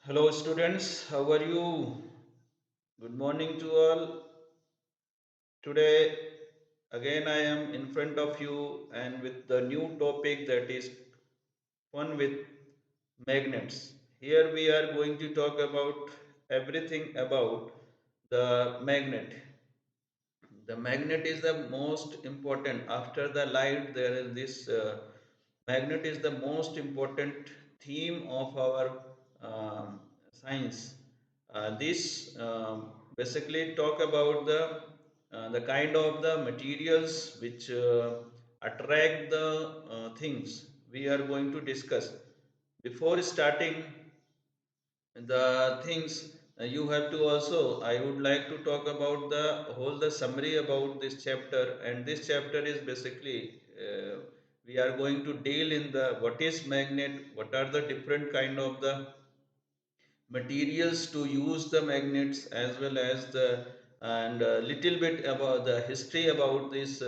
Hello, students. How are you? Good morning to all. Today, again, I am in front of you and with the new topic that is fun with magnets. Here, we are going to talk about everything about the magnet. The magnet is the most important. After the light, there is this magnet is the most important theme of our science. This basically talk about the kind of the materials which attract the things we are going to discuss. Before starting the things, you have to also, I would like to talk about the whole the summary about this chapter. And this chapter is basically, we are going to deal in the what is magnet, what are the different kind of the materials to use the magnets, as well as the and a little bit about the history about this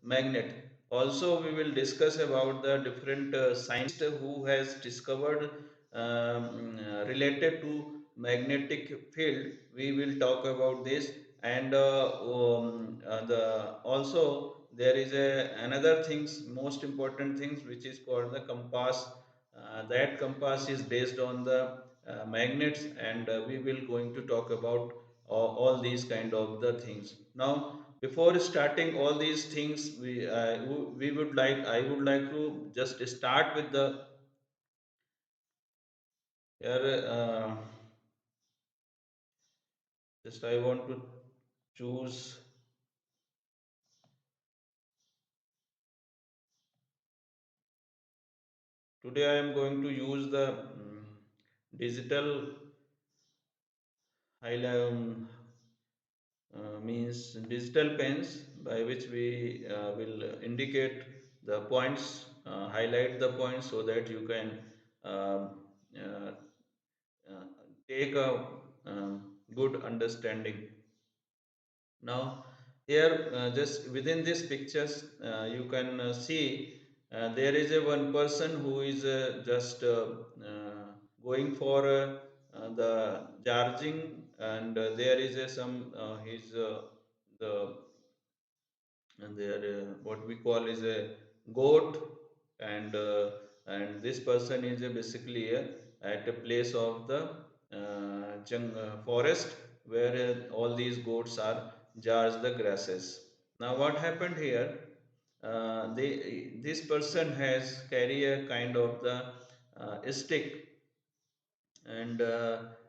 magnet. Also we will discuss about the different scientists who has discovered related to magnetic field. We will talk about this. And the also there is another things, most important things, which is called the compass. That compass is based on the magnets. And we will going to talk about all these kind of the things. Now, before starting all these things, we would like, I would like to just start with the here. Just I want to choose. Today I am going to use the digital highlight, means digital pens, by which we will indicate the points, highlight the points, so that you can um, uh, uh, take a good understanding. Now, here, just within these pictures, you can see there is a one person who is just going for the charging. And there is a some his the and there what we call is a goat. And this person is basically at a place of the forest, where all these goats are jars the grasses. Now what happened here, this person has carry a kind of the stick. And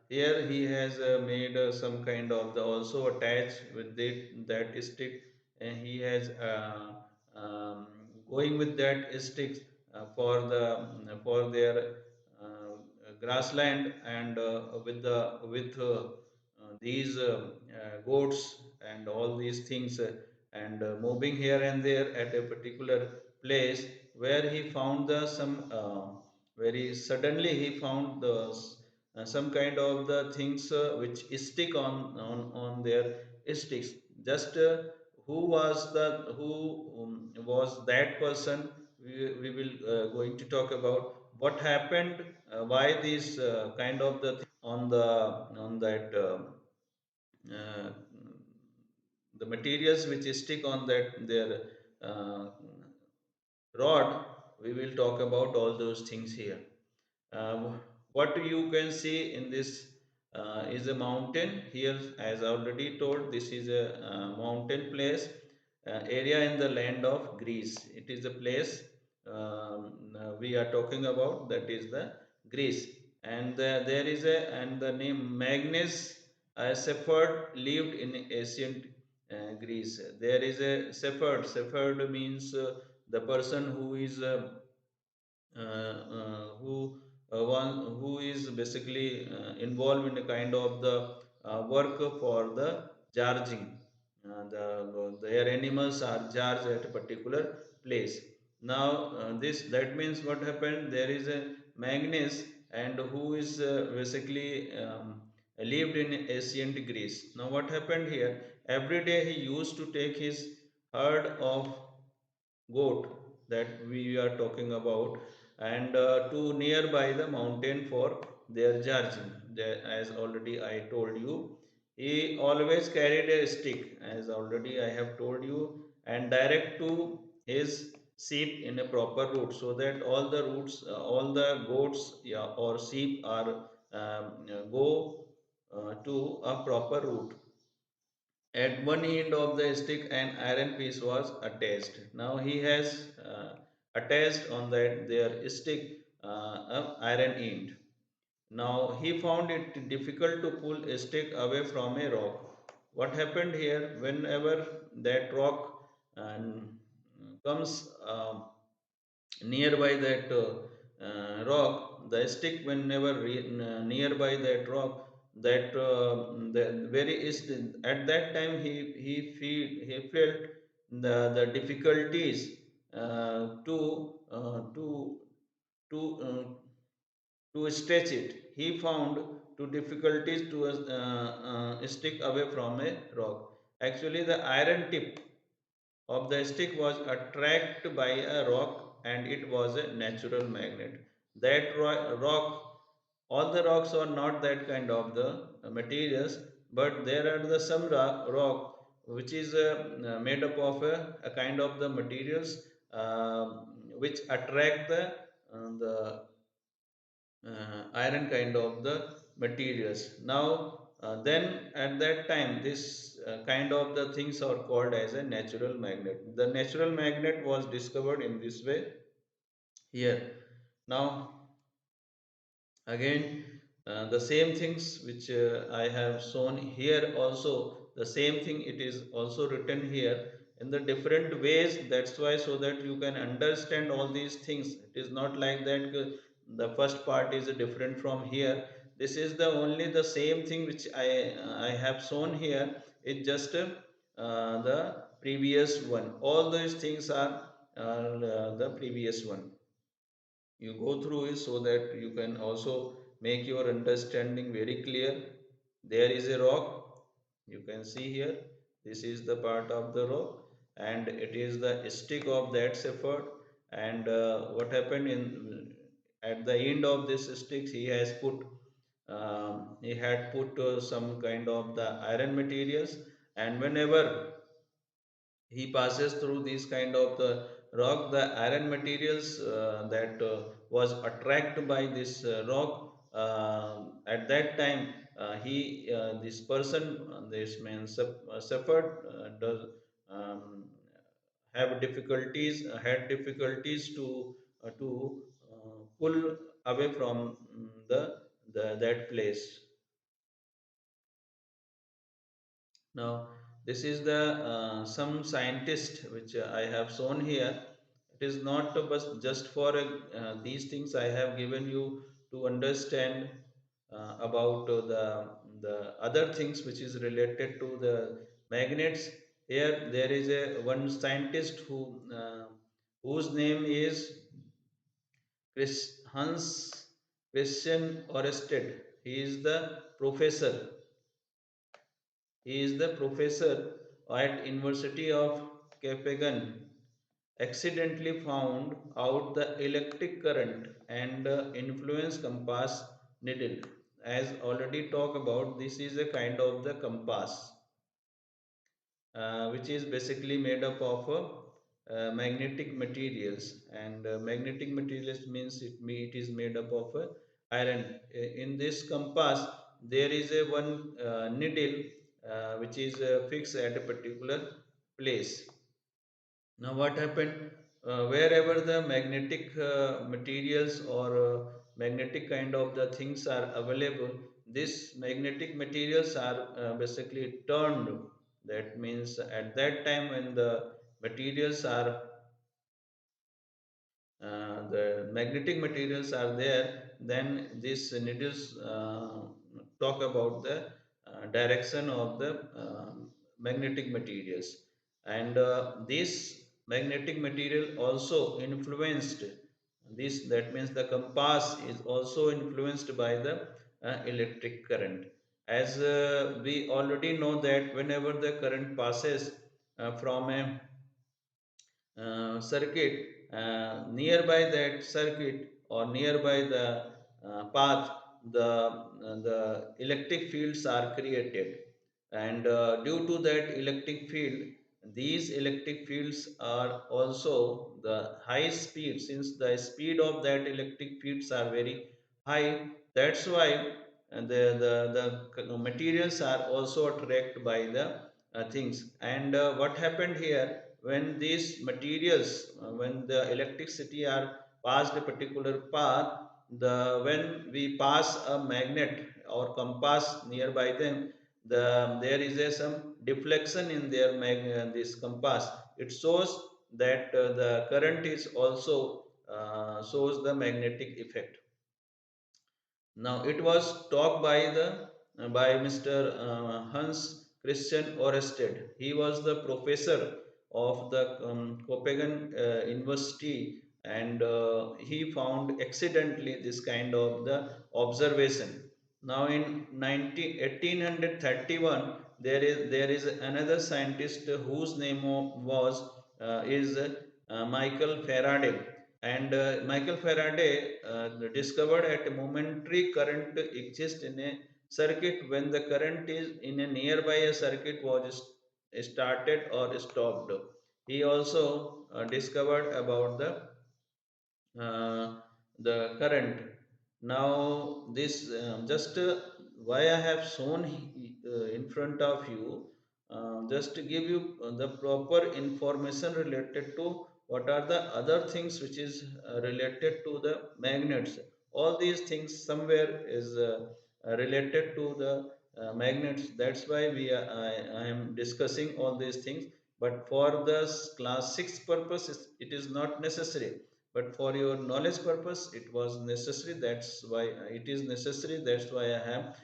here he has made some kind of the also attached with that stick. And he has going with that sticks for their grassland. And with these goats and all these things, and moving here and there at a particular place, where he found the some very suddenly he found the some kind of the things which stick on their sticks. Just who was that person, we will going to talk about what happened, why these kind of the on the on that uh, the materials which stick on that their uh, rod. We will talk about all those things here. What you can see in this is a mountain here. As already told, this is a mountain place, area in the land of Greece. It is a place we are talking about, that is the Greece. And there is a, and the name Magnus Shepherd lived in ancient Greece. There is a shepherd. Shepherd means the person who is one who is basically involved in a kind of the work for the charging. Their animals are charged at a particular place. Now, this that means what happened, there is a Magnus, and who is basically lived in ancient Greece. Now what happened here, every day he used to take his herd of goat that we are talking about, and to nearby the mountain for their charging. As already I told you, he always carried a stick, as already I have told you, and direct to his sheep in a proper route, so that all the routes, all the goats, yeah, or sheep are go to a proper route. At one end of the stick, an iron piece was attached. Now he has attached on that their stick a iron end. Now he found it difficult to pull a stick away from a rock. What happened here? Whenever that rock comes nearby that rock, the stick whenever nearby that rock, that the very is at that time he felt the difficulties to to uh, to stretch it. He found two difficulties to stick away from a rock. Actually, the iron tip of the stick was attracted by a rock, and it was a natural magnet. That rock, all the rocks are not that kind of the materials, but there are the some rock which is made up of a kind of the materials uh, which attract the iron kind of the materials. Now, then at that time, this kind of the things are called as a natural magnet. The natural magnet was discovered in this way here. Now, again, the same things which I have shown here also, the same thing it is also written here in the different ways. That's why, so that you can understand all these things. It is not like that the first part is different from here. This is the only the same thing which I have shown here. It's just the previous one. All those things are the previous one. You go through it so that you can also make your understanding very clear. There is a rock, you can see here, this is the part of the rock, and it is the stick of that shepherd. And what happened in at the end of this stick, he has put he had put some kind of the iron materials. And whenever he passes through these kind of the rock, the iron materials that was attracted by this rock, at that time he this person, this man suffered, does um, have difficulties had difficulties to pull away from the that place. Now, this is the some scientist which I have shown here. It is not just for these things I have given you to understand about the other things which is related to the magnets. Here, there is a one scientist whose name is Hans Christian Oersted. He is the professor. He is the professor at University of Copenhagen. Accidentally found out the electric current and influence compass needle. As already talked about, this is a kind of the compass which is basically made up of magnetic materials. And magnetic materials means it is made up of iron. In this compass, there is a one needle which is fixed at a particular place. Now, what happened? Wherever the magnetic materials or magnetic kind of the things are available, these magnetic materials are basically turned. That means at that time when the materials are the magnetic materials are there, then these needles talk about the direction of the magnetic materials. And this magnetic material also influenced this, that means the compass is also influenced by the electric current. As we already know that whenever the current passes from a circuit, nearby that circuit or nearby the path, the electric fields are created, and due to that electric field, these electric fields are also the high speed. Since the speed of that electric fields are very high, that's why the materials are also attracted by the things. And what happened here, when these materials, when the electricity are passed a particular path, when we pass a magnet or compass nearby them, there is some deflection in their this compass. It shows that the current is also shows the magnetic effect. Now it was taught by Mr. Hans Christian Oersted. He was the professor of the Copenhagen University, and he found accidentally this kind of the observation. Now in 1831, there is another scientist whose name was is Michael Faraday, and Michael Faraday discovered that a momentary current exists in a circuit when the current is in a nearby a circuit was started or stopped. He also discovered about uh, the current. Now, this just why I have shown in front of you, just to give you the proper information related to what are the other things which is related to the magnets. All these things somewhere is related to the magnets. That's why I am discussing all these things. But for the class 6 purpose, it is not necessary, but for your knowledge purpose it was necessary. That's why it is necessary. That's why I have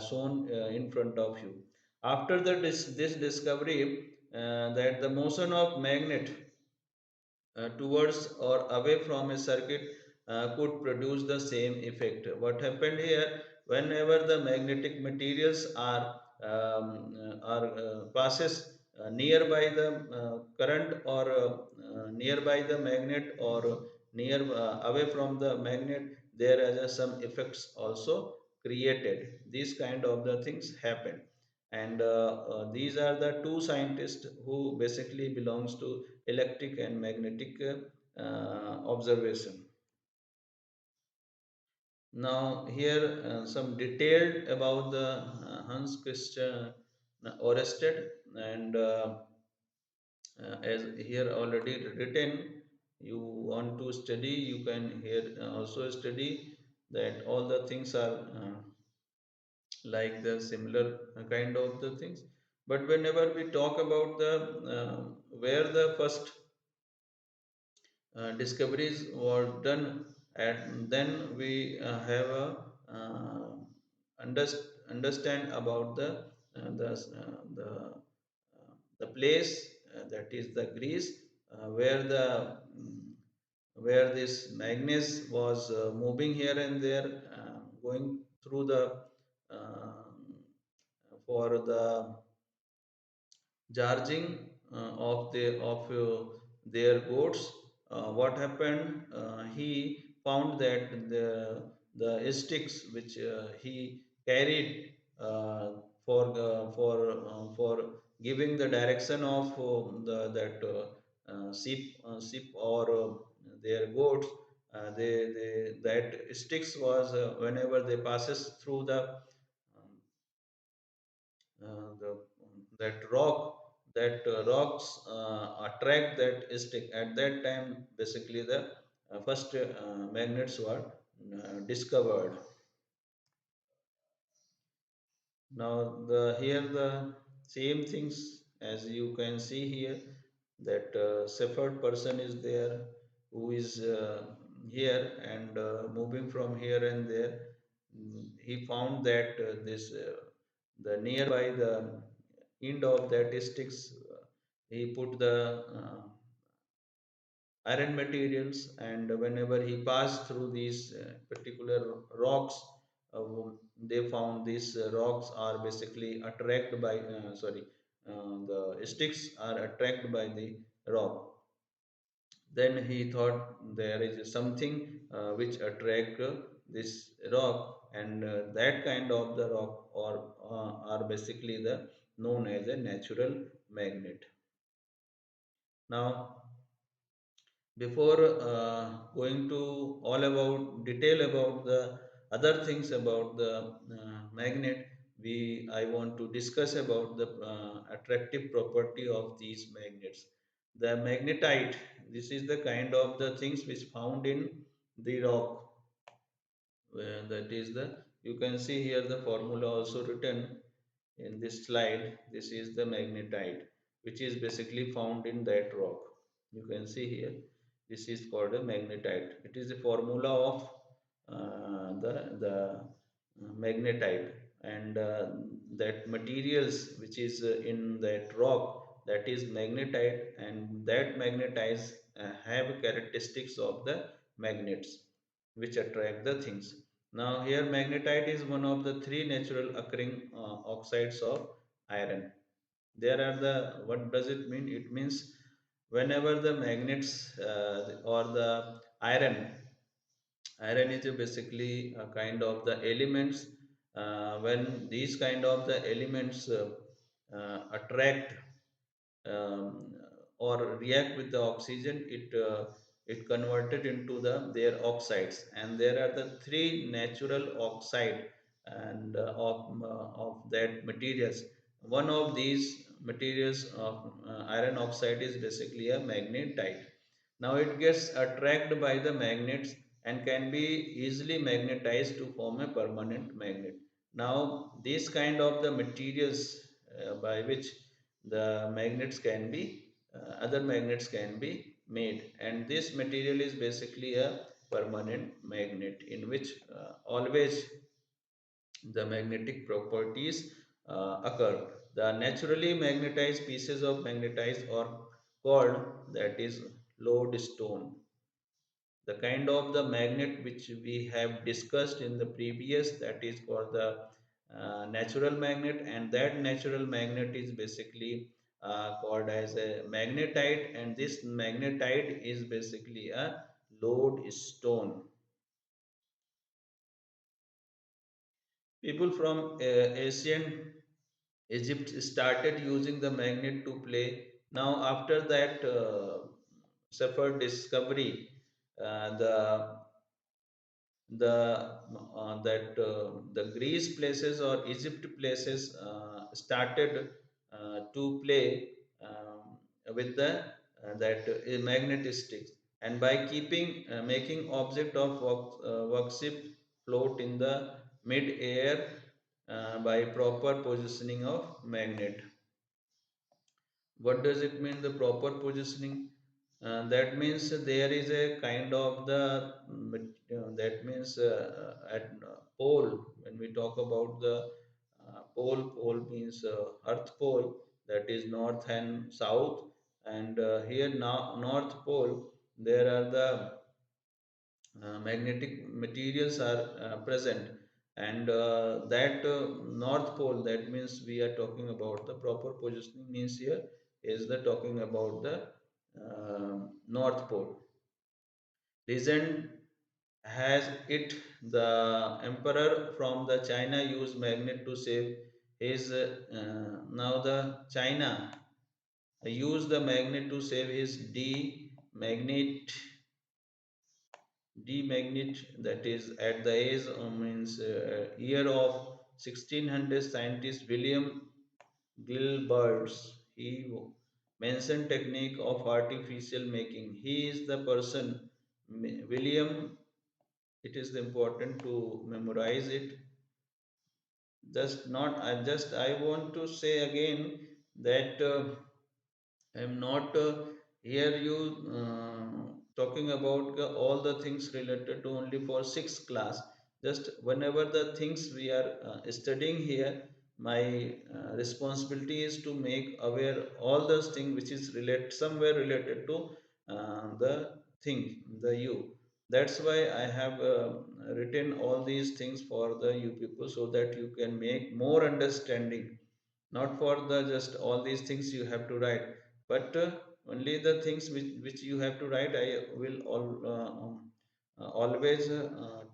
shown in front of you. After this discovery, that the motion of magnet towards or away from a circuit could produce the same effect. What happened here? Whenever the magnetic materials passes nearby the current or nearby the magnet or near away from the magnet, there are some effects also created. These kind of the things happen, and these are the two scientists who basically belongs to electric and magnetic observation. Now here some detailed about the Hans Christian Oersted, and as here already written, you want to study, you can here also study that all the things are like the similar kind of the things. But whenever we talk about the where the first discoveries were done, and then we have a uh, understand about the place that is the Greece, where where this magnets was moving here and there, going through the uh, for the charging of their goods. What happened? He found that the sticks which he carried for giving the direction of the that ship or their goats. They that sticks was whenever they passes through the that rock, that rocks attract that stick. At that time basically the first magnets were discovered. Now the here the same things as you can see here, that shepherd person is there who is here and moving from here and there. He found that the nearby the end of that sticks, he put the iron materials, and whenever he passed through these particular rocks, they found these rocks are basically attracted by the sticks are attracted by the rock. Then he thought there is something which attract this rock, and that kind of the rock or are basically the known as a natural magnet. Now, before going to all about detail about the other things about the magnet, we I want to discuss about the attractive property of these magnets. The magnetite, this is the kind of the things which found in the rock, where that is the, you can see here the formula also written in this slide. This is the magnetite which is basically found in that rock. You can see here, this is called a magnetite. It is a formula of the magnetite, and that materials which is in that rock, that is magnetite, and that magnetize have characteristics of the magnets which attract the things. Now here magnetite is one of the three natural occurring oxides of iron. There are the, what does it mean? It means whenever the magnets or the iron is basically a kind of the elements, when these kind of the elements attract um, or react with the oxygen, it converted into the their oxides, and there are the three natural oxide and of that materials. One of these materials of iron oxide is basically a magnetite. Now it gets attracted by the magnets and can be easily magnetized to form a permanent magnet. Now these kind of the materials by which the magnets can be other magnets can be made, and this material is basically a permanent magnet in which always the magnetic properties occur. The naturally magnetized pieces of magnetized are called, that is, lodestone. The kind of the magnet which we have discussed in the previous, that is called the natural magnet, and that natural magnet is basically called as a magnetite, and this magnetite is basically a lodestone. People from ancient Egypt started using the magnet to play. Now, after that suffered discovery, the the Greece places or Egypt places started to play with the that magnetistics, and by keeping making object of worship float in the mid air by proper positioning of magnet. What does it mean, the proper positioning? That means there is a kind of the that means at pole, when we talk about the pole means earth pole, that is north and south, and here now north pole, there are the magnetic materials are present, and that north pole, that means we are talking about the proper positioning means here is the talking about the north pole. Legend has it the emperor from the China used magnet to save his now the China used the magnet to save his d magnet D-magnet, that is at the age means year of 1600, scientist William Gilbert's he mentioned technique of artificial making. He is the person, William. It is important to memorize it. Just not. I want to say again that. I am not here you talking about all the things related to only for sixth class. Just whenever the things we are studying here, my responsibility is to make aware all those things which is related somewhere related to the thing, the you. That's why I have written all these things for the you people, so that you can make more understanding, not for the just all these things you have to write, but only the things which you have to write I will all always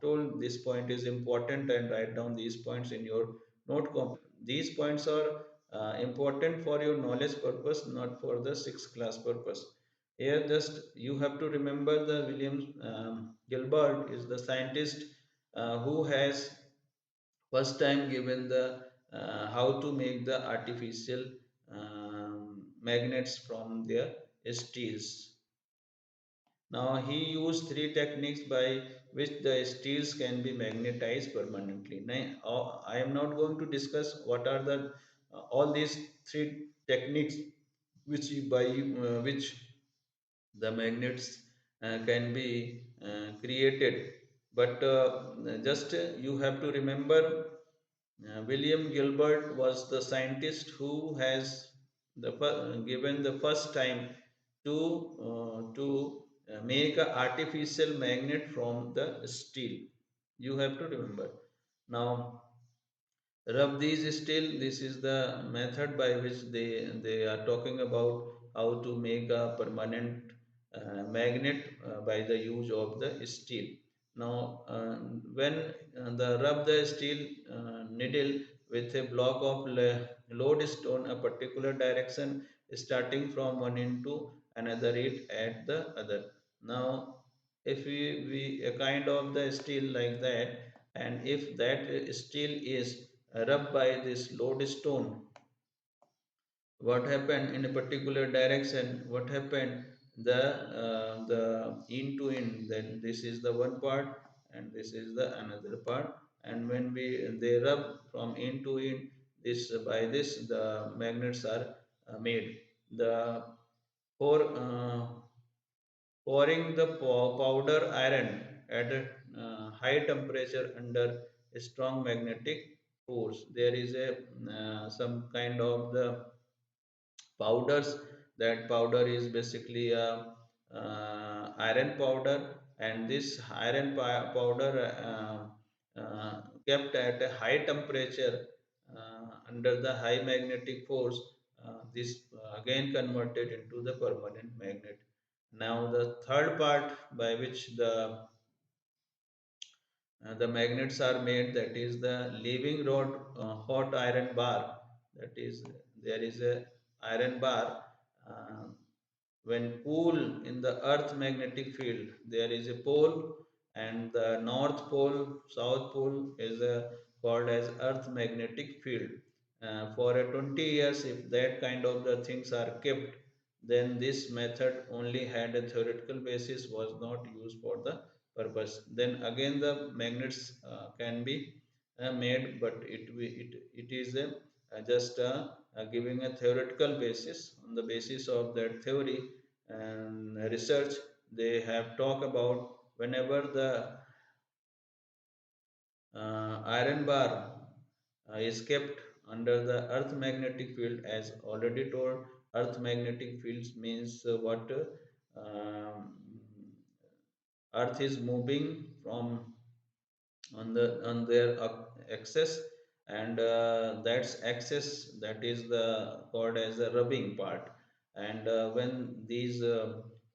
told this point is important and write down these points in your note comp. These points are important for your knowledge purpose, not for the sixth class purpose. Here just you have to remember the William Gilbert is the scientist who has first time given the how to make the artificial magnets from their steels. Now he used three techniques by which the steels can be magnetized permanently. Now, I am not going to discuss what are the all these three techniques which which the magnets can be created. But just you have to remember William Gilbert was the scientist who has given the first time to make an artificial magnet from the steel. You have to remember. Now, rub these steel. This is the method by which they are talking about how to make a permanent magnet by the use of the steel. Now when the rub the steel needle with a block of lodestone a particular direction starting from one end to another it at the other. Now if we a kind of the steel like that, and if that steel is rubbed by this lodestone, what happened in a particular direction, what happened, the in to in, then this is the one part and this is the another part, and when we they rub from in to in, this by this the magnets are made. The for pouring the powder iron at a high temperature under a strong magnetic force. There is a some kind of the powders. That powder is basically a iron powder, and this powder kept at a high temperature under the high magnetic force. This again converted into the permanent magnet. Now the third part by which the magnets are made, that is the leaving rod hot iron bar. That is there is a iron bar uh, when cool in the earth magnetic field, there is a pole, and the north pole south pole is called as earth magnetic field. For a 20 years if that kind of the things are kept, then this method only had a theoretical basis, was not used for the purpose. Then again the magnets can be made, but it is just giving a theoretical basis. On the basis of that theory and research, they have talked about whenever the iron bar is kept under the earth magnetic field. As already told, earth magnetic fields means what um, earth is moving from on their axis, and that's axis, that is the called as the rubbing part. And when these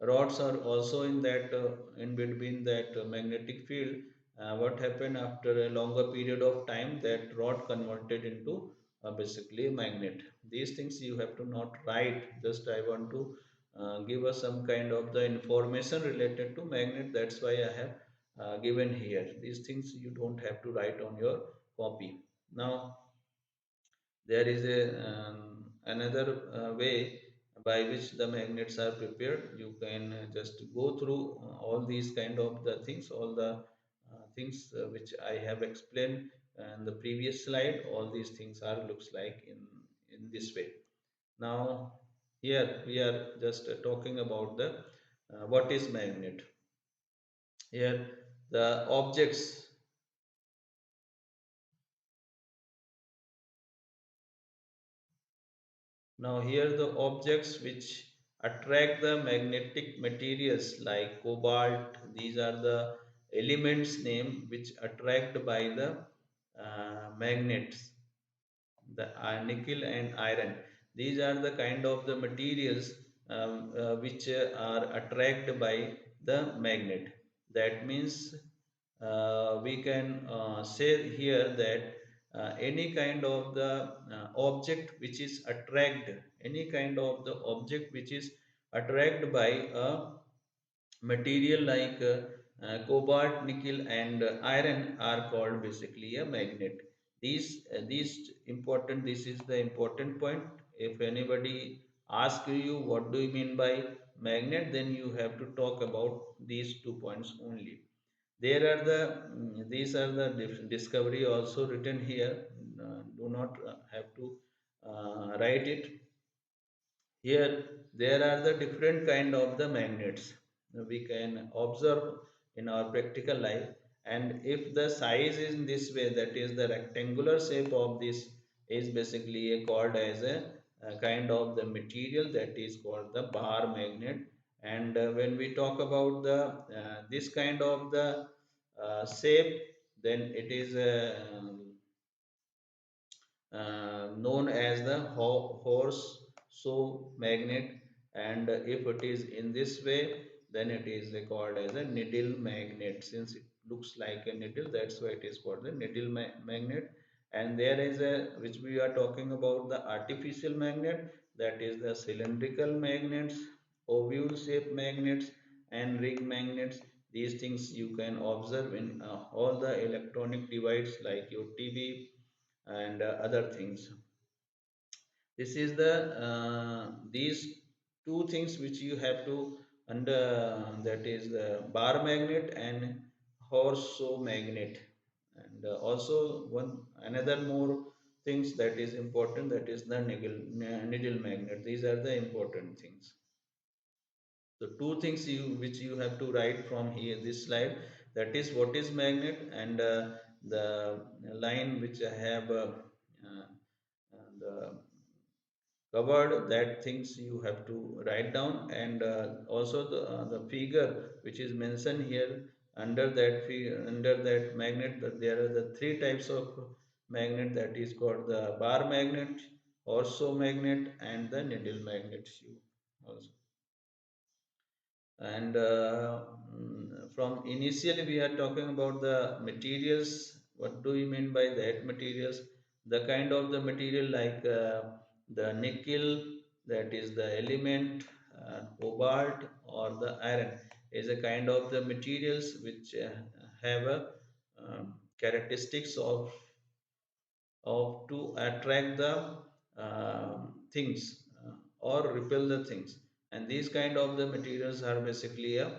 rods are also in that in between that magnetic field, what happened after a longer period of time, that rod converted into basically a magnet. These things you have to not write, just I want to give us some kind of the information related to magnet. That's why I have given here. These things you don't have to write on your copy. Now there is a another way by which the magnets are prepared. You can just go through all these kind of the things, all the things which I have explained in the previous slide. All these things are looks like in this way. Now here we are just talking about the what is magnet. Here the objects. Now here the objects which attract the magnetic materials like cobalt, these are the elements name which attract by the magnets, the nickel and iron. These are the kind of the materials which are attracted by the magnet. That means we can say here that any kind of the object which is attracted, any kind of the object which is attracted by a material like cobalt, nickel, and iron are called basically a magnet. These important. This is the important point. If anybody asks you what do you mean by magnet, then you have to talk about these 2 points only. There are the these are the discovery also written here. Do not have to write it here. There are the different kind of the magnets we can observe in our practical life, and if the size is in this way, that is the rectangular shape of this is basically called as a kind of the material that is called the bar magnet. And when we talk about the this kind of the shape, then it is known as the horse shoe magnet. And if it is in this way, then it is called as a needle magnet. Since it looks like a needle, that's why it is called the needle magnet. And there is a, which we are talking about, the artificial magnet, that is the cylindrical magnets, ovule shaped magnets, and ring magnets. These things you can observe in all the electronic devices like your TV and other things. This is the these two things which you have to under, that is the bar magnet and horseshoe magnet. And also one another more things that is important, that is the needle magnet. These are the important things. So two things you which you have to write from here this slide, that is what is magnet, and the line which I have the covered, that things you have to write down. And also the figure which is mentioned here, under that under that magnet, that there are the three types of magnet, that is called the bar magnet, also magnet, and the needle magnet you also. And from initially we are talking about the materials. What do we mean by that materials? The kind of the material like the nickel, that is the element, cobalt, or the iron is a kind of the materials which have a characteristics of to attract the things or repel the things. And these kind of the materials are basically a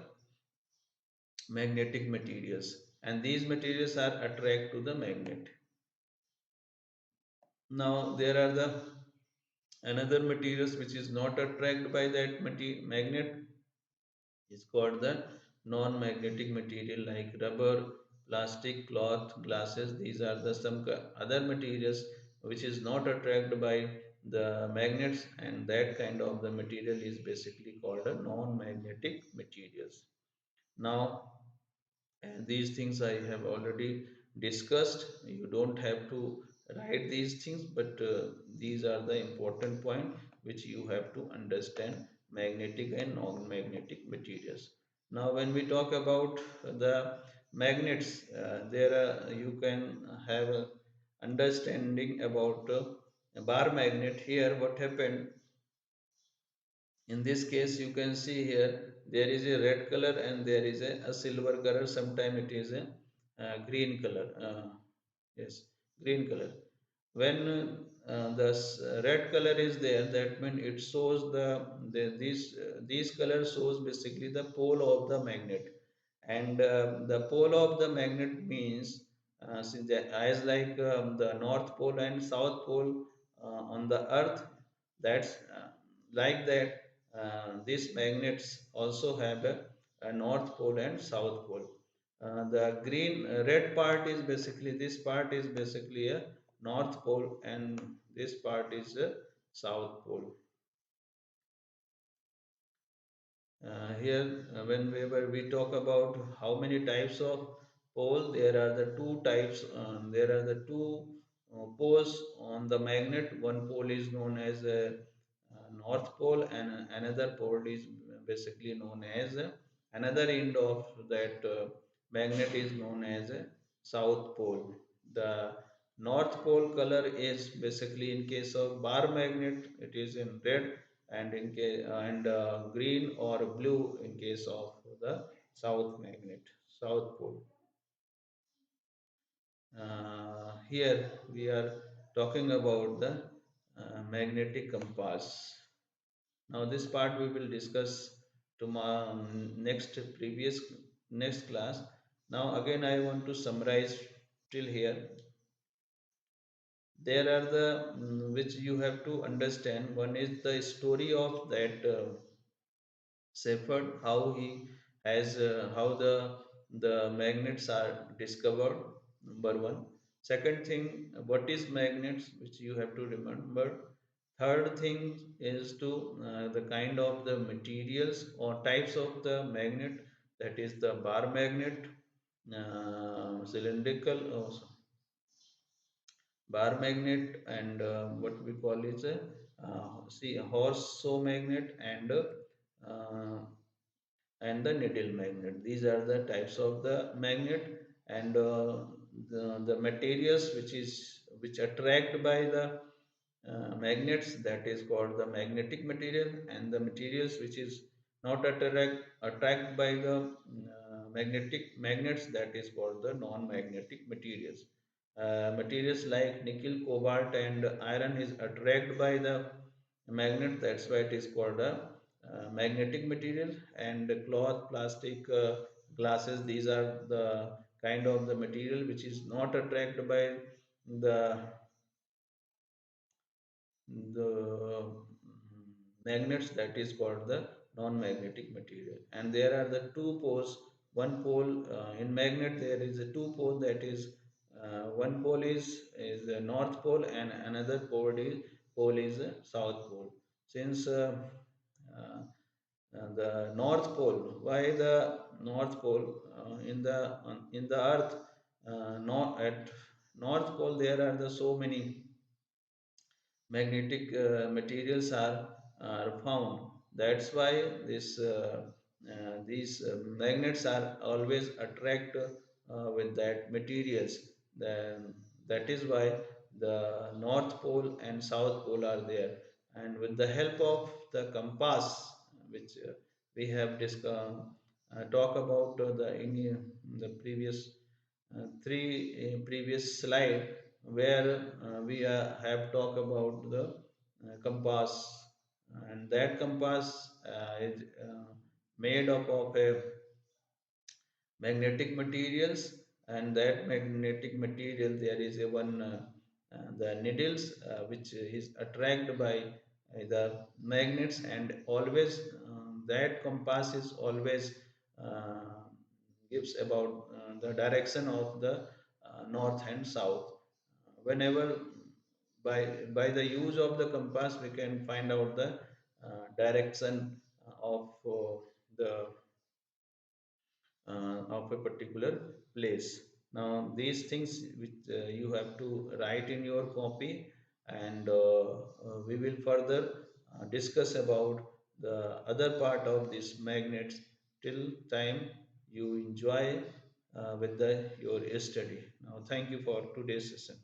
magnetic materials, and these materials are attract to the magnet. Now there are the another materials which is not attracted by that magnet, is called the non-magnetic material like rubber, plastic, cloth, glasses. These are the some other materials which is not attracted by the magnets, and that kind of the material is basically called a non-magnetic materials. Now, and these things I have already discussed. You don't have to write these things, but these are the important point which you have to understand magnetic and non-magnetic materials. Now when we talk about the magnets, there are, you can have a understanding about a bar magnet. Here what happened, in this case you can see here, there is a red color and there is a silver color. Sometime it is a green color. Yes, green color. When the red color is there, that means it shows these colors shows basically the pole of the magnet. And the pole of the magnet means, since as like the north pole and south pole on the earth, that's like that. These magnets also have a north pole and south pole. The green red part is basically, this part is basically a north pole, and this part is a south pole. Here, whenever we talk about how many types of pole, there are the two types. There are the two poles on the magnet. One pole is known as a north pole, and another pole is basically known as another end of that magnet is known as a south pole. The north pole color is basically, in case of bar magnet, it is in red, and in case and green or blue in case of the south magnet, south pole. Here we are talking about the magnetic compass. Now this part we will discuss tomorrow, next class. Now again I want to summarize till here. There are the which you have to understand. One is the story of that Shepherd, how he has how the magnets are discovered. Number one. Second thing, what is magnets, which you have to remember. Third thing is to the kind of the materials or types of the magnet, that is the bar magnet, cylindrical, bar magnet, and what we call is a see a horse saw magnet, uh, and the needle magnet. These are the types of the magnet, and the materials which attract by the magnets, that is called the magnetic material, and the materials which is not attract by the magnetic magnets, that is called the non-magnetic materials. Materials like nickel, cobalt, and iron is attracted by the magnet. That's why it is called a magnetic material. And cloth, plastic, glasses, these are the kind of the material which is not attracted by the magnets, that is called the non-magnetic material. And there are the two poles. One pole in magnet, there is a two pole, that is one pole is the north pole, and another pole is the south pole. Since uh, the north pole, why the north pole, in the earth, not at north pole there are the so many magnetic materials are found. That's why these magnets are always attract with that materials. Then that is why the north pole and south pole are there. And with the help of the compass, which we have talk about the previous three previous slide, where have talked about the compass, and that compass is made up of a magnetic materials. And that magnetic material, there is a one the needles which is attracted by the magnets, and always that compass is always uh, gives about the direction of the north and south. Whenever by the use of the compass we can find out the direction of the of a particular place. Now, these things which you have to write in your copy, and we will further discuss about the other part of these magnets. Till time you enjoy with your study. Now, thank you for today's session.